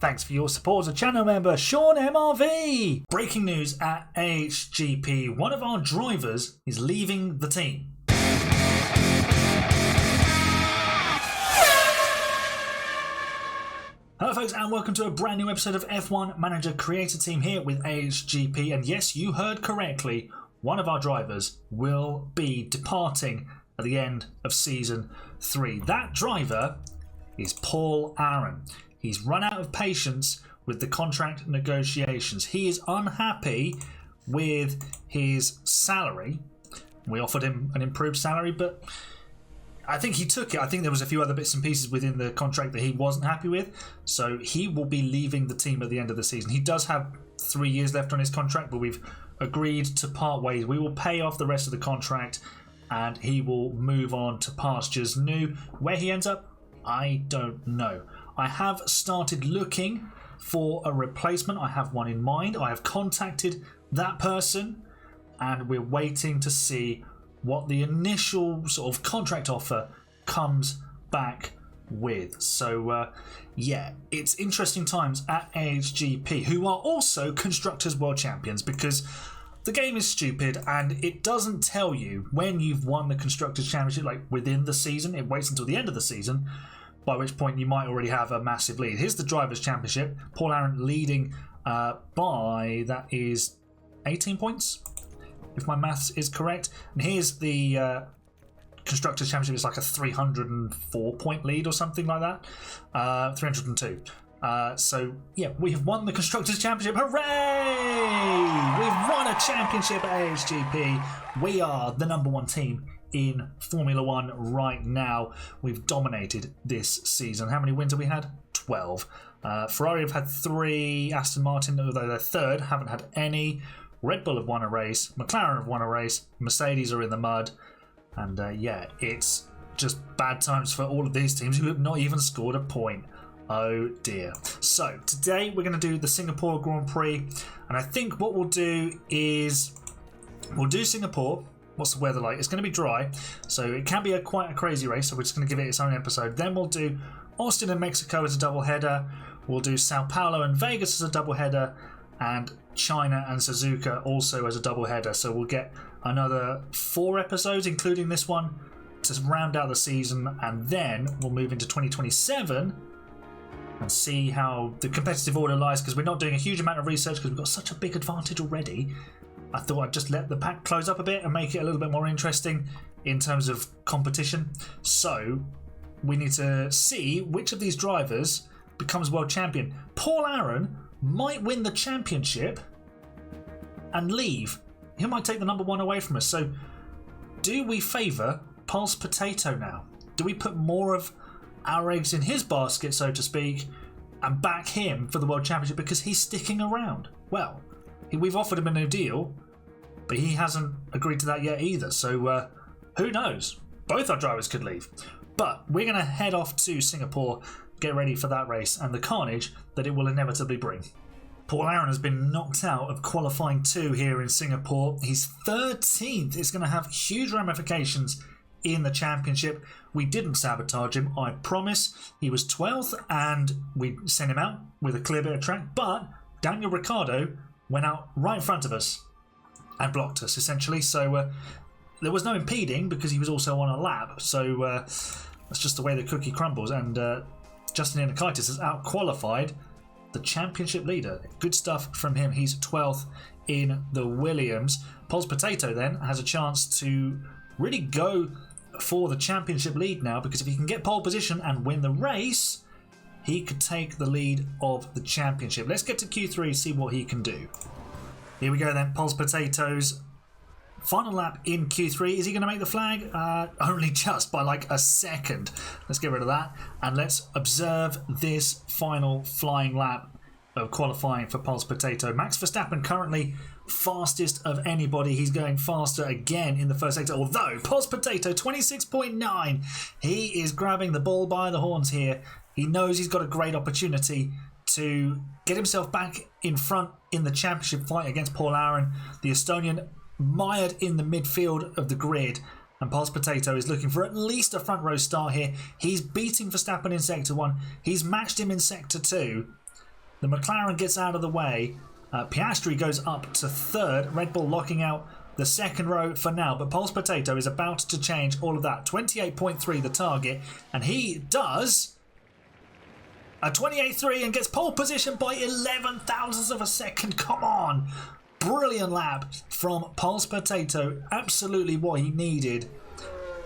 Thanks for your support as a channel member, Sean MRV. Breaking news at AHGP. One of our drivers is leaving the team. Hello folks and welcome to a brand new episode of F1 Manager Create A Team here with AHGP. And yes, you heard correctly, one of our drivers will be departing at the end of Season 3. That driver is Paul Aaron. He's run out of patience with the contract negotiations. He is unhappy with his salary. We offered him an improved salary, but I think he took it. I think there was a few other bits and pieces within the contract that he wasn't happy with. So he will be leaving the team at the end of the season. He does have 3 years left on his contract, but we've agreed to part ways. We will pay off the rest of the contract and he will move on to pastures new. Where he ends up, I don't know. I have started looking for a replacement. I have one in mind. I have contacted that person and we're waiting to see what the initial sort of contract offer comes back with. So yeah, it's interesting times at AHGP, who are also Constructors World Champions, because the game is stupid and it doesn't tell you when you've won the Constructors Championship, like within the season. It waits until the end of the season, by which point you might already have a massive lead. Here's the Drivers' Championship. Paul Aaron leading by, that is 18 points, if my maths is correct. And here's the Constructors' Championship. It's like a 304 point lead or something like that. 302. So yeah, we have won the Constructors' Championship. Hooray! We've won a championship at AHGP. We are the #1 team in Formula One right now. We've dominated this season. How many wins have we had? 12. Ferrari have had 3. Aston Martin, although they're third, haven't had any. Red Bull have won a race. McLaren have won a race. Mercedes are in the mud. And yeah, it's just bad times for all of these teams who have not even scored a point. Oh dear. So today we're going to do the Singapore Grand Prix, and I think what we'll do is we'll do Singapore. What's the weather like? It's going to be dry, so it can be quite a crazy race, so we're just going to give it its own episode. Then we'll do Austin and Mexico as a double header. We'll do Sao Paulo and Vegas as a double header, and China and Suzuka also as a double header. So we'll get another 4 episodes, including this one, to round out the season, and then we'll move into 2027 and see how the competitive order lies, because we're not doing a huge amount of research because we've got such a big advantage already. I thought I'd just let the pack close up a bit and make it a little bit more interesting in terms of competition. So we need to see which of these drivers becomes world champion. Paul Aaron might win the championship and leave. He might take the #1 away from us. So do we favour Pulse Potato now? Do we put more of our eggs in his basket, so to speak, and back him for the world championship because he's sticking around? Well, we've offered him a new deal, but he hasn't agreed to that yet either. So who knows? Both our drivers could leave. But we're going to head off to Singapore, get ready for that race and the carnage that it will inevitably bring. Paul Aaron has been knocked out of qualifying 2 here in Singapore. He's 13th. It's going to have huge ramifications in the championship. We didn't sabotage him, I promise. He was 12th and we sent him out with a clear bit of track, but Daniel Ricciardo went out right in front of us and blocked us essentially. So there was no impeding because he was also on a lap. So that's just the way the cookie crumbles. And Justin Inakaitis has out-qualified the championship leader. Good stuff from him. He's 12th in the Williams. Pulse Potato then has a chance to really go for the championship lead now, because if he can get pole position and win the race, he could take the lead of the championship. Let's get to Q3, see what he can do. Here we go then. Pulse Potato's final lap in Q3. Is he going to make the flag? Only just by like a second. Let's get rid of that and let's observe this final flying lap of qualifying for Pulse Potato. Max Verstappen currently fastest of anybody. He's going faster again in the first sector, although Pulse Potato 26.9. He is grabbing the bull by the horns here. He knows he's got a great opportunity to get himself back in front in the championship fight against Paul Aaron. The Estonian mired in the midfield of the grid, and Pulse Potato is looking for at least a front row start here. He's beating Verstappen in sector 1. He's matched him in sector 2. The McLaren gets out of the way. Piastri goes up to third. Red Bull locking out the second row for now, but Pulse Potato is about to change all of that. 28.3 the target, and he does a 28.3 and gets pole position by 11 thousandths of a second. Come on. Brilliant lap from Pulse Potato. Absolutely what he needed.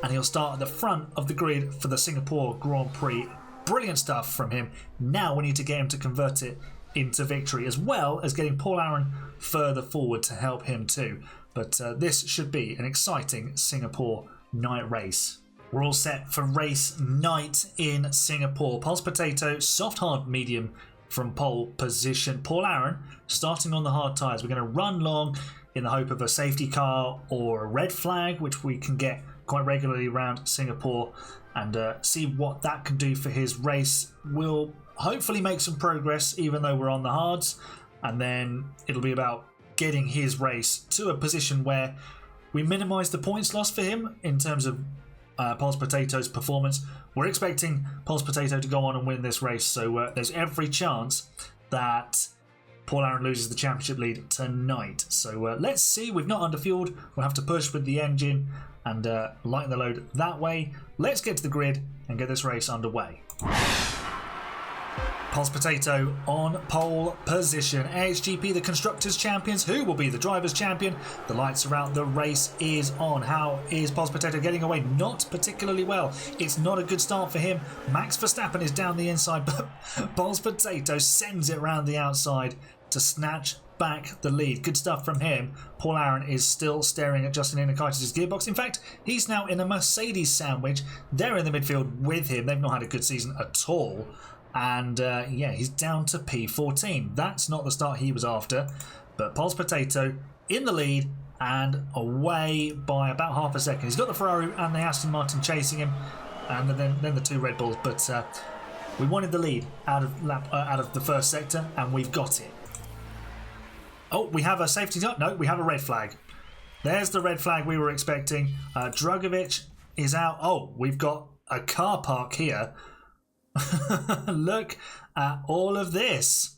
And he'll start at the front of the grid for the Singapore Grand Prix. Brilliant stuff from him. Now we need to get him to convert it into victory, as well as getting Paul Aaron further forward to help him too. But this should be an exciting Singapore night race. We're all set for race night in Singapore. Pulse Potato, soft, hard, medium from pole position. Paul Aaron starting on the hard tyres. We're going to run long in the hope of a safety car or a red flag, which we can get quite regularly around Singapore, and see what that can do for his race. We'll hopefully make some progress even though we're on the hards, and then it'll be about getting his race to a position where we minimise the points loss for him in terms of Pulse Potato's performance. We're expecting Pulse Potato to go on and win this race, so there's every chance that Paul Aaron loses the championship lead tonight. So let's see. We've not underfueled. We'll have to push with the engine and lighten the load that way. Let's get to the grid and get this race underway. Pulse Potato on pole position. AHGP, the Constructors Champions. Who will be the Drivers' Champion? The lights are out. The race is on. How is Pulse Potato getting away? Not particularly well. It's not a good start for him. Max Verstappen is down the inside, but Pulse Potato sends it round the outside to snatch back the lead. Good stuff from him. Paul Aaron is still staring at Justin Inakaitis' gearbox. In fact, he's now in a Mercedes sandwich. They're in the midfield with him. They've not had a good season at all. And yeah, he's down to P14. That's not the start he was after. But Pulse Potato in the lead and away by about half a second. He's got the Ferrari and the Aston Martin chasing him, and then the two Red Bulls. But we wanted the lead out of the first sector, and we've got it. Oh, we have a safety top. No, we have a red flag. There's the red flag we were expecting. Drugovic is out. Oh, we've got a car park here. Look at all of this.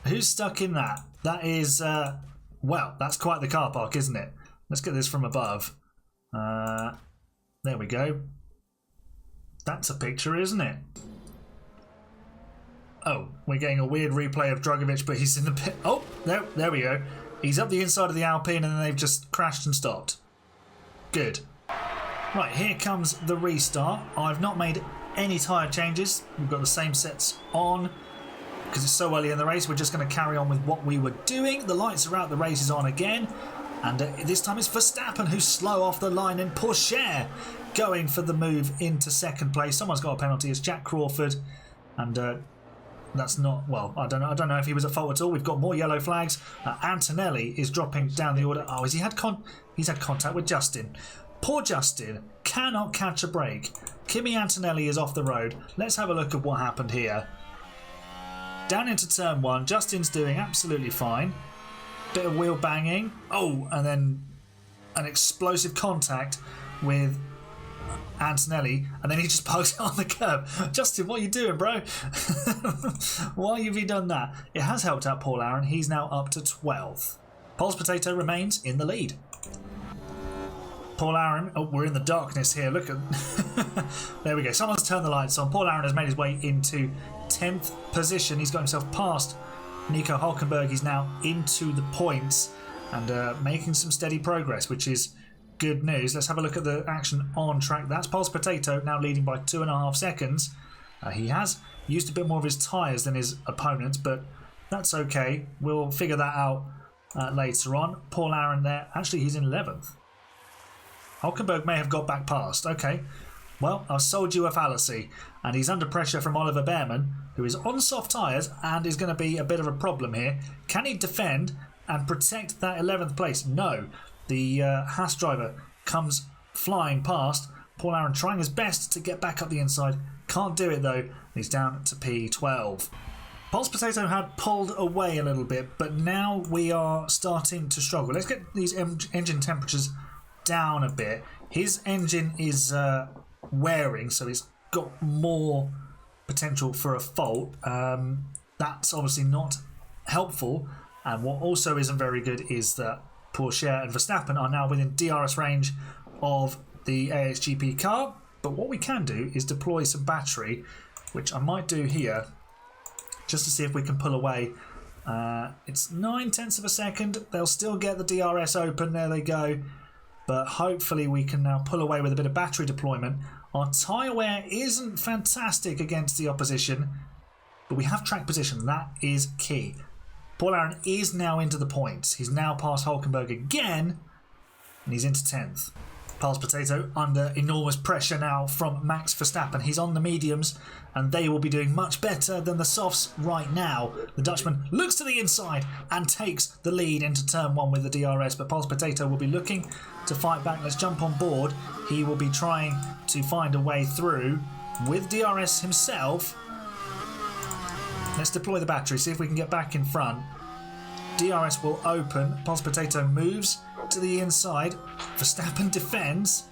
Who's stuck in that? That is, well, that's quite the car park, isn't it? Let's get this from above. There we go. That's a picture, isn't it? Oh, we're getting a weird replay of Drugovic, but he's in the pit. Oh, there we go. He's up the inside of the Alpine, and then they've just crashed and stopped. Good. Right, here comes the restart. I've not made any tyre changes. We've got the same sets on because it's so early in the race. We're just going to carry on with what we were doing. The lights are out, the race is on again, and this time it's Verstappen who's slow off the line, and Porsche going for the move into second place. Someone's got a penalty. It's Jack Crawford, and that's not, well, I don't know if he was at fault at all. We've got more yellow flags. Antonelli is dropping down the order. Oh, he's had contact with Justin. Poor Justin cannot catch a break. Kimi Antonelli is off the road. Let's have a look at what happened here. Down into turn one, Justin's doing absolutely fine. Bit of wheel banging. Oh, and then an explosive contact with Antonelli, and then he just parks it on the curb. Justin, what are you doing, bro? Why have you done that? It has helped out Paul Aaron. He's now up to 12th. Pulse Potato remains in the lead. Paul Aaron, oh, we're in the darkness here. Look at, there we go. Someone's turned the lights on. Paul Aaron has made his way into 10th position. He's got himself past Nico Hülkenberg. He's now into the points and making some steady progress, which is good news. Let's have a look at the action on track. That's Pulse Potato now leading by 2.5 seconds. He has used a bit more of his tyres than his opponents, but that's okay. We'll figure that out later on. Paul Aaron there. Actually, he's in 11th. Hülkenberg may have got back past. Okay. Well, I've sold you a fallacy. And he's under pressure from Oliver Behrman, who is on soft tyres and is going to be a bit of a problem here. Can he defend and protect that 11th place? No. The Haas driver comes flying past. Paul Aaron trying his best to get back up the inside. Can't do it though. He's down to P12. Pulse Potato had pulled away a little bit, but now we are starting to struggle. Let's get these engine temperatures down a bit. His engine is wearing, so it's got more potential for a fault. that's obviously not helpful. And what also isn't very good is that Porsche and Verstappen are now within DRS range of the AHGP car. But what we can do is deploy some battery, which I might do here, just to see if we can pull away. It's 9/10 of a second. They'll still get the DRS open. There they go. But hopefully we can now pull away with a bit of battery deployment. Our tyre wear isn't fantastic against the opposition, but we have track position. That is key. Paul Aron is now into the points. He's now past Hulkenberg again, and he's into 10th. Pals Potato under enormous pressure now from Max Verstappen. He's on the mediums, and they will be doing much better than the softs right now. The Dutchman looks to the inside and takes the lead into turn 1 with the DRS, but Pals Potato will be looking to fight back. Let's jump on board. He will be trying to find a way through with DRS himself. Let's deploy the battery, see if we can get back in front. DRS will open. Pals Potato moves to the inside. Verstappen defends.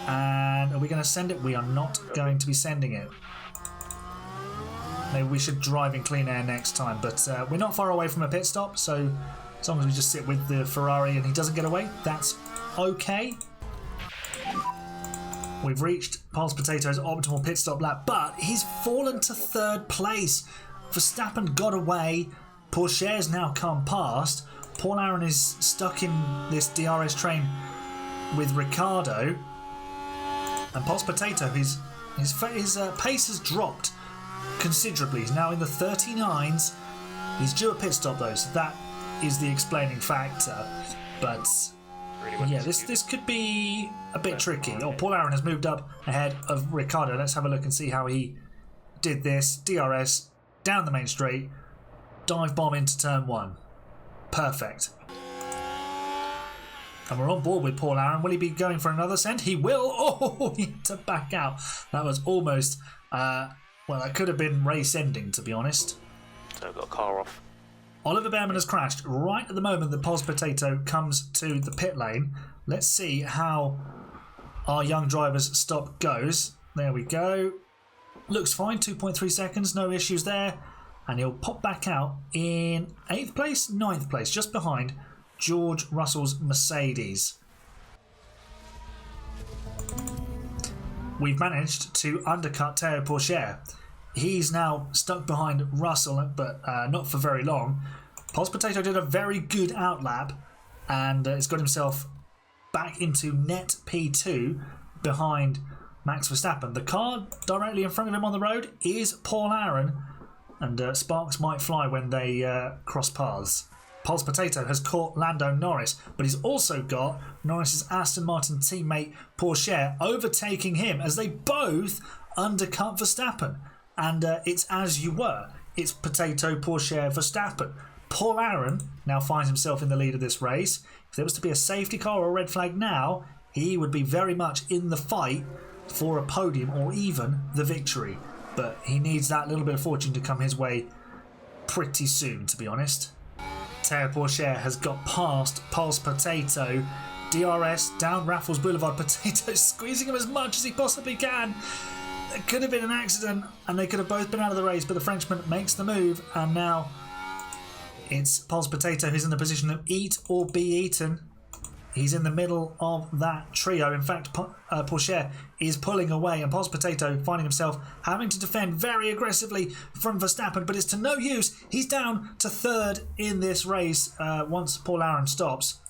And are we going to send it? We are not going to be sending it. Maybe we should drive in clean air next time. But we're not far away from a pit stop, so as long as we just sit with the Ferrari and he doesn't get away, that's okay. We've reached Pals Potato's optimal pit stop lap, but he's fallen to 3rd place. Verstappen got away. Porsche's now come past. Paul Aron is stuck in this DRS train with Ricciardo. And Pals Potato, his pace has dropped considerably. He's now in the 39s. He's due a pit stop though, so that is the explaining factor. But yeah, this could be a bit tricky. Oh, Paul Aron has moved up ahead of Ricciardo. Let's have a look and see how he did this. DRS down the main straight. Dive bomb into turn 1. Perfect. And we're on board with Paul Aron. Will he be going for another send? He will. Oh, he had to back out. That was almost, well, that could have been race ending, to be honest. So I've got a car off. Oliver Behrman has crashed right at the moment that Pals Potato comes to the pit lane. Let's see how our young driver's stop goes. There we go. Looks fine. 2.3 seconds. No issues there. And he'll pop back out in 8th place, 9th place, just behind George Russell's Mercedes. We've managed to undercut Théo Pourchaire. He's now stuck behind Russell, but not for very long. Pals Potato did a very good outlap and has got himself back into net P2 behind Max Verstappen. The car directly in front of him on the road is Paul Aron, and sparks might fly when they cross paths. Pals Potato has caught Lando Norris, but he's also got Norris's Aston Martin teammate Pourchaire overtaking him as they both undercut Verstappen. And it's as you were. It's Potato, Pourchaire, Verstappen. Paul Aron now finds himself in the lead of this race. If there was to be a safety car or a red flag now, he would be very much in the fight for a podium or even the victory. But he needs that little bit of fortune to come his way pretty soon, to be honest. Théo Pourchaire has got past Pals Potato. DRS down Raffles Boulevard. Potato squeezing him as much as he possibly can. It could have been an accident and they could have both been out of the race, but the Frenchman makes the move, and now it's Pals Potato who's in the position of eat or be eaten. He's in the middle of that trio. In fact, Pourchaire is pulling away, and Pals Potato finding himself having to defend very aggressively from Verstappen, but it's to no use. He's down to 3rd in this race once Paul Aron stops.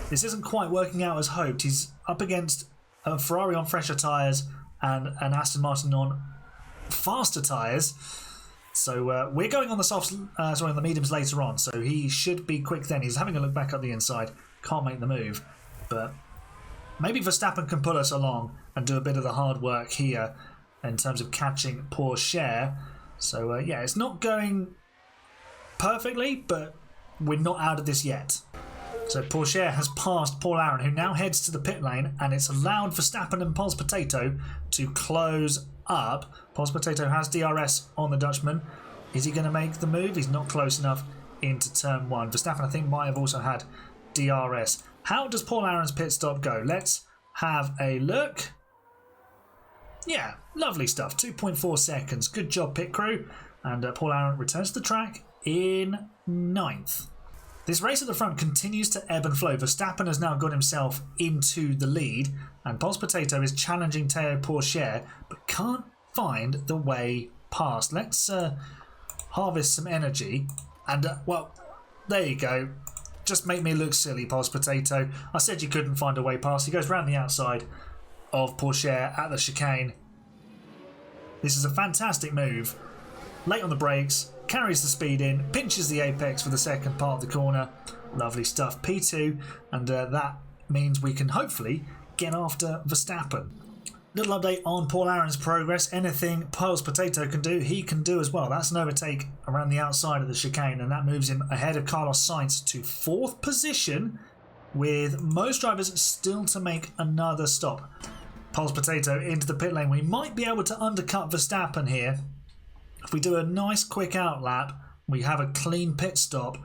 This isn't quite working out as hoped. He's up against a Ferrari on fresher tyres and an Aston Martin on faster tyres. So we're going on the softs, on the mediums later on, so he should be quick then. He's having a look back up the inside. Can't make the move, but maybe Verstappen can pull us along and do a bit of the hard work here in terms of catching Pourchaire. So yeah, it's not going perfectly, but we're not out of this yet. So Pourchaire has passed Paul Aron, who now heads to the pit lane, and it's allowed Verstappen and Pals Potato to close up. Pals Potato has DRS on the Dutchman. Is he going to make the move? He's not close enough into turn 1. Verstappen, I think, might have also had DRS. How does Paul Aron's pit stop go? Let's have a look. Yeah, lovely stuff. 2.4 seconds. Good job, pit crew. and Paul Aron returns to the track in 9th. This race at the front continues to ebb and flow. Verstappen has now got himself into the lead, and Pulse Potato is challenging Théo Pourchaire, but can't find the way past. Let's harvest some energy, and well, there you go. Just make me look silly, Pulse Potato. I said you couldn't find a way past. He goes round the outside of Pourchaire at the chicane. This is a fantastic move. Late on the brakes, carries the speed in, pinches the apex for the second part of the corner. Lovely stuff. P2, and that means we can hopefully get after Verstappen. Little update on Paul Aron's progress. Anything Pulse Potato can do, he can do as well. That's an overtake around the outside of the chicane, and that moves him ahead of Carlos Sainz to 4th position, with most drivers still to make another stop. Pulse Potato into the pit lane. We might be able to undercut Verstappen here. If we do a nice quick out lap, we have a clean pit stop,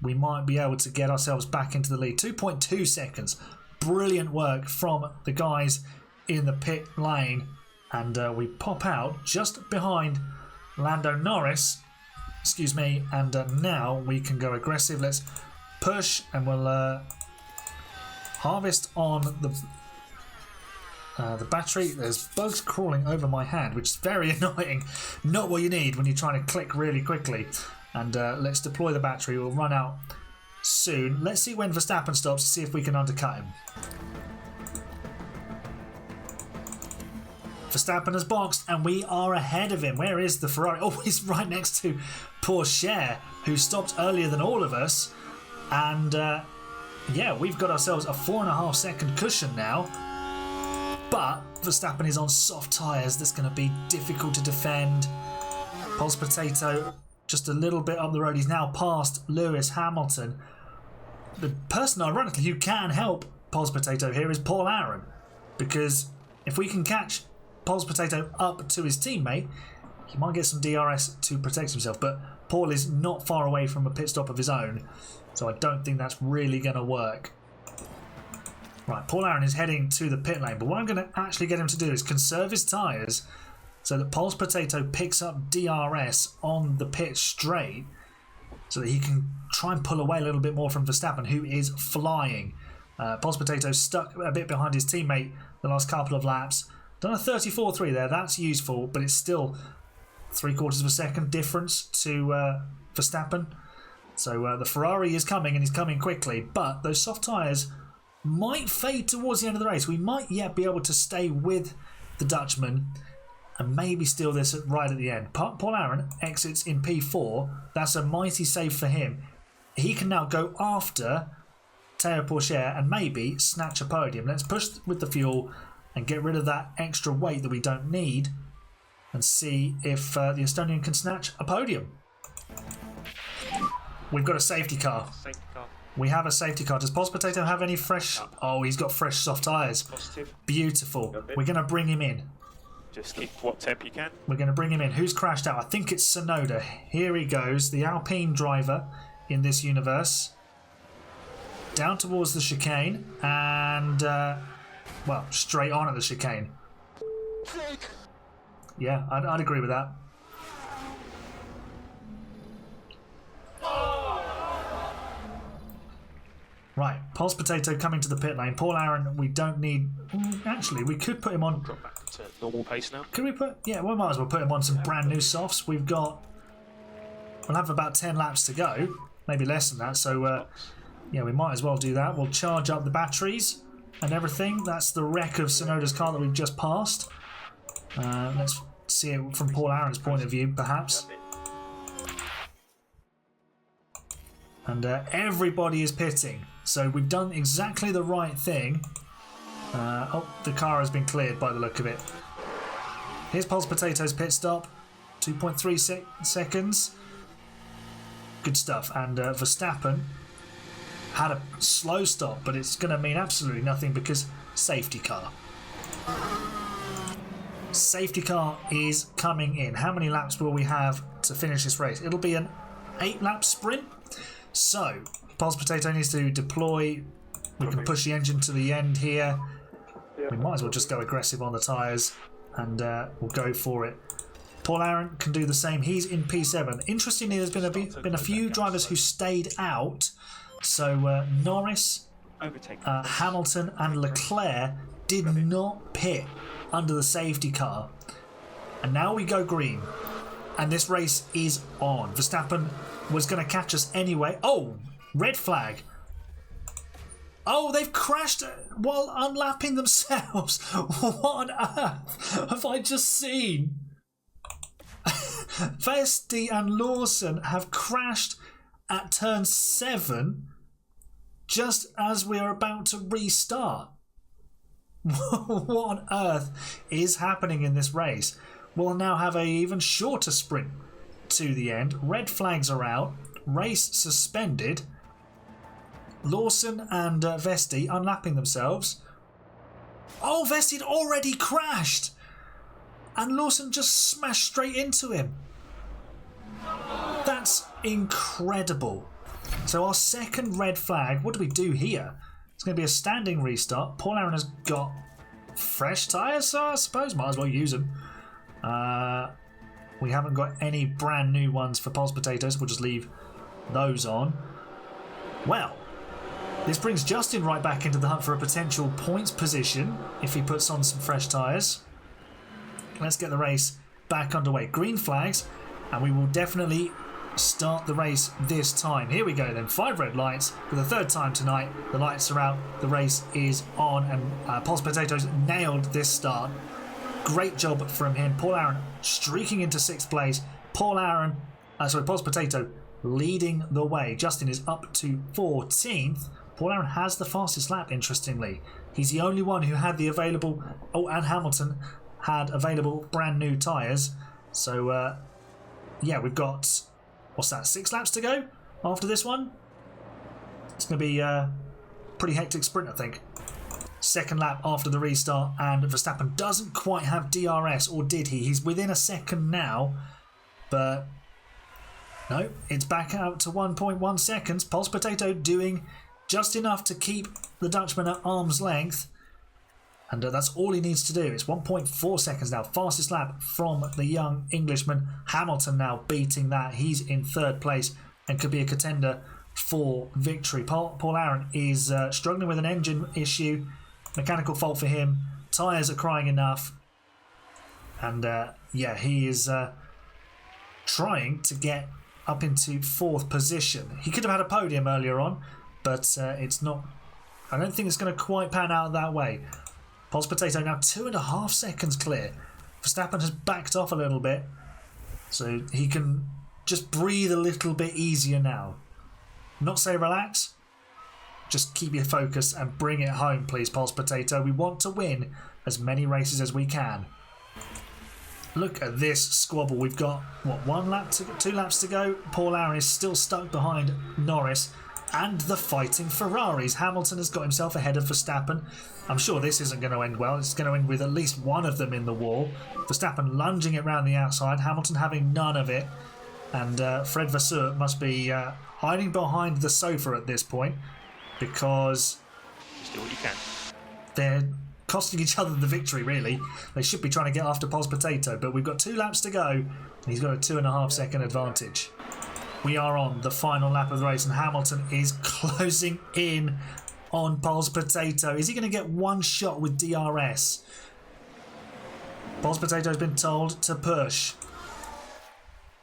we might be able to get ourselves back into the lead. 2.2 seconds. Brilliant work from the guys in the pit lane. And we pop out just behind Lando Norris. Excuse me. And now we can go aggressive. Let's push, and we'll harvest on the battery. There's bugs crawling over my hand, which is very annoying. Not what you need when you're trying to click really quickly. And let's deploy the battery. We'll run out soon. Let's see when Verstappen stops to see if we can undercut him. Verstappen has boxed, and we are ahead of him. Where is the Ferrari? Oh, he's right next to Pourchaire, who stopped earlier than all of us. And yeah, we've got ourselves a 4.5 second cushion now. But Verstappen is on soft tyres. That's going to be difficult to defend. Pulse Potato just a little bit up the road. He's now past Lewis Hamilton. The person, ironically, who can help Pulse Potato here is Paul Aron. Because if we can catch Pulse Potato up to his teammate, he might get some DRS to protect himself. But Paul is not far away from a pit stop of his own. So I don't think that's really going to work. Right, Paul Aron is heading to the pit lane, but what I'm going to actually get him to do is conserve his tyres so that Pulse Potato picks up DRS on the pit straight so that he can try and pull away a little bit more from Verstappen, who is flying. Pulse Potato stuck a bit behind his teammate the last couple of laps. Done a 34.3 there, that's useful, but it's still 3/4 of a second difference to Verstappen. So the Ferrari is coming, and he's coming quickly, but those soft tyres might fade towards the end of the race. We might yet be able to stay with the Dutchman and maybe steal this right at the end. Paul Aron exits in P4. That's a mighty save for him. He can now go after Théo Pourchaire and maybe snatch a podium. Let's push with the fuel and get rid of that extra weight that we don't need and see if the Estonian can snatch a podium. We've got a safety car. We have a safety car. Does Pulse Potato have any fresh... Oh, he's got fresh soft tyres. Beautiful. We're going to bring him in. Just keep what temp you can. We're going to bring him in. Who's crashed out? I think it's Sonoda. Here he goes. The Alpine driver in this universe. Down towards the chicane. And, well, straight on at the chicane. Yeah, I'd agree with that. Right, Pulse Potato coming to the pit lane. Paul Aron, we don't need... Actually, we could put him on... Drop back to normal pace now. Could we put... Yeah, we might as well put him on some brand new softs. We've got... We'll have about 10 laps to go. Maybe less than that. So, yeah, we might as well do that. We'll charge up the batteries and everything. That's the wreck of Sonoda's car that we've just passed. Let's see it from Paul Aron's point of view, perhaps. And everybody is pitting. So we've done exactly the right thing. Oh, the car has been cleared by the look of it. Here's Pulse Potato's pit stop. 2.3 seconds. Good stuff. And Verstappen had a slow stop, but it's going to mean absolutely nothing because safety car. Safety car is coming in. How many laps will we have to finish this race? It'll be an 8-lap sprint. So, Pulse Potato needs to deploy. We can push the engine to the end here. We might as well just go aggressive on the tyres and we'll go for it. Paul Aaron can do the same. He's in P7. Interestingly, there's been a few drivers who stayed out. So Norris, Hamilton and Leclerc did not pit under the safety car. And now we go green. And this race is on. Verstappen was going to catch us anyway. Oh, red flag. Oh, they've crashed while unlapping themselves. What on earth have I just seen? Vesti and Lawson have crashed at turn 7 just as we are about to restart. What on earth is happening in this race? We'll now have an even shorter sprint to the end. Red flags are out. Race suspended. Lawson and Vesti unlapping themselves. Oh, Vesti had already crashed. And Lawson just smashed straight into him. That's incredible. So our second red flag, what do we do here? It's going to be a standing restart. Paul Aaron has got fresh tyres, so I suppose might as well use them. We haven't got any brand new ones for Pulse Potatoes. We'll just leave those on. Well, this brings Justin right back into the hunt for a potential points position if he puts on some fresh tyres. Let's get the race back underway. Green flags, and we will definitely start the race this time. Here we go then. 5 red lights for the third time tonight. The lights are out. The race is on, and Pulse Potatoes nailed this start. Great job from him. Paul Aaron streaking into 6th place. Pulse Potato leading the way. Justin is up to 14th. Paul Aaron has the fastest lap, interestingly. He's the only one who had the available... Oh, and Hamilton had available brand new tyres. So, yeah, we've got... What's that? 6 laps to go after this one? It's going to be a pretty hectic sprint, I think. Second lap after the restart, and Verstappen doesn't quite have DRS, or did he? He's within a second now, but no, it's back out to 1.1 seconds. Pulse Potato doing just enough to keep the Dutchman at arm's length, and that's all he needs to do. It's 1.4 seconds now. Fastest lap from the young Englishman. Hamilton now beating that. He's in 3rd place and could be a contender for victory. Paul Aaron is struggling with an engine issue. Mechanical fault for him. Tyres are crying enough. And yeah, he is trying to get up into 4th position. He could have had a podium earlier on, but it's not... I don't think it's going to quite pan out that way. Pulse Potato now 2.5 seconds clear. Verstappen has backed off a little bit, so he can just breathe a little bit easier now. Not say relax, just keep your focus and bring it home, please, Pulse Potato. We want to win as many races as we can. Look at this squabble. We've got, what, 2 laps to go. Paul Aaron is still stuck behind Norris and the fighting Ferraris. Hamilton has got himself ahead of Verstappen. I'm sure this isn't going to end well. It's going to end with at least one of them in the wall. Verstappen lunging it round the outside. Hamilton having none of it. And Fred Vasseur must be hiding behind the sofa at this point, because Just do what you can. They're costing each other the victory, really. They should be trying to get after Pulse Potato, but we've got 2 laps to go, and he's got a 2.5 second advantage. We are on the final lap of the race, and Hamilton is closing in on Pulse Potato. Is he going to get one shot with DRS? Pulse Potato has been told to push.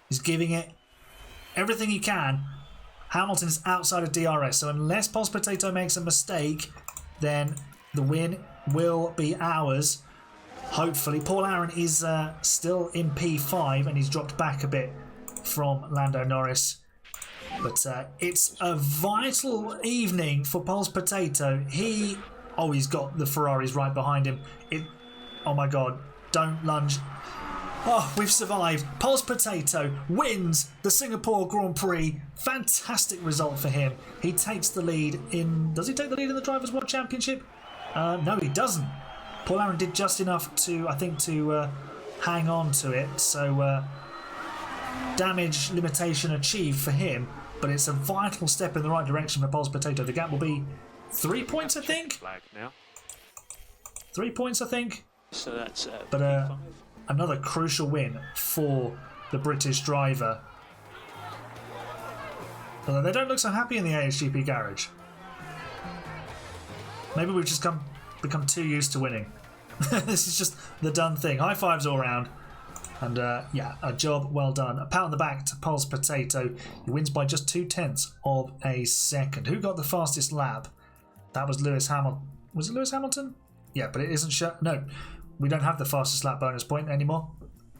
He's giving it everything he can. Hamilton is outside of DRS, so unless Pulse Potato makes a mistake, then the win will be ours. Hopefully. Paul Aaron is still in P5, and he's dropped back a bit from Lando Norris. But it's a vital evening for Pulse Potato. He's got the Ferraris right behind him. Oh my god, don't lunge. Oh, we've survived. Pulse Potato wins the Singapore Grand Prix. Fantastic result for him. He takes the lead in... Does he take the lead in the Drivers' World Championship? No, he doesn't. Paul Aaron did just enough to, I think, to hang on to it. So, damage limitation achieved for him. But it's a vital step in the right direction for Pulse Potato. The gap will be 3 points, I think. Flag now. 3 points, I think. So that's but another crucial win for the British driver. Although they don't look so happy in the AHGP garage. Maybe we've just become too used to winning. This is just the done thing. High fives all around. And yeah, a job well done. A pat on the back to Pulse Potato. He wins by just 0.2 of a second. Who got the fastest lap? That was Lewis Hamilton. Was it Lewis Hamilton? Yeah, but it isn't shown. No, we don't have the fastest lap bonus point anymore.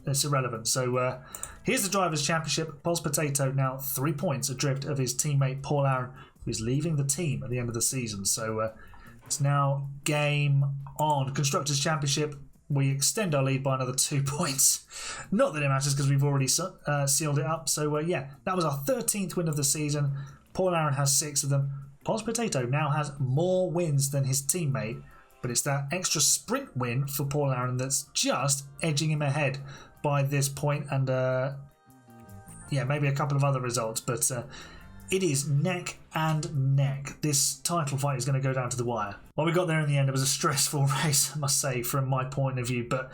It's irrelevant. So here's the Drivers' Championship. Pulse Potato now 3 points adrift of his teammate Paul Aaron, who's leaving the team at the end of the season. So it's now game on. Constructors' Championship. We extend our lead by another 2 points. Not that it matters because we've already sealed it up. So yeah, that was our 13th win of the season. Paul Aaron has 6 of them. Pulse Potato now has more wins than his teammate, but it's that extra sprint win for Paul Aaron that's just edging him ahead by this point. And yeah, maybe a couple of other results, but it is neck and neck. This title fight is going to go down to the wire. Well, we got there in the end. It was a stressful race, I must say, from my point of view, but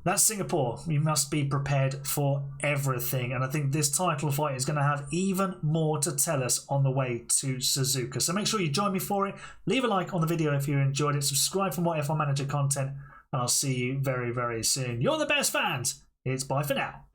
that's Singapore. You must be prepared for everything, and I think this title fight is going to have even more to tell us on the way to Suzuka. So make sure you join me for it. Leave a like on the video if you enjoyed it. Subscribe for more F1 Manager content, and I'll see you very, very soon. You're the best fans. It's bye for now.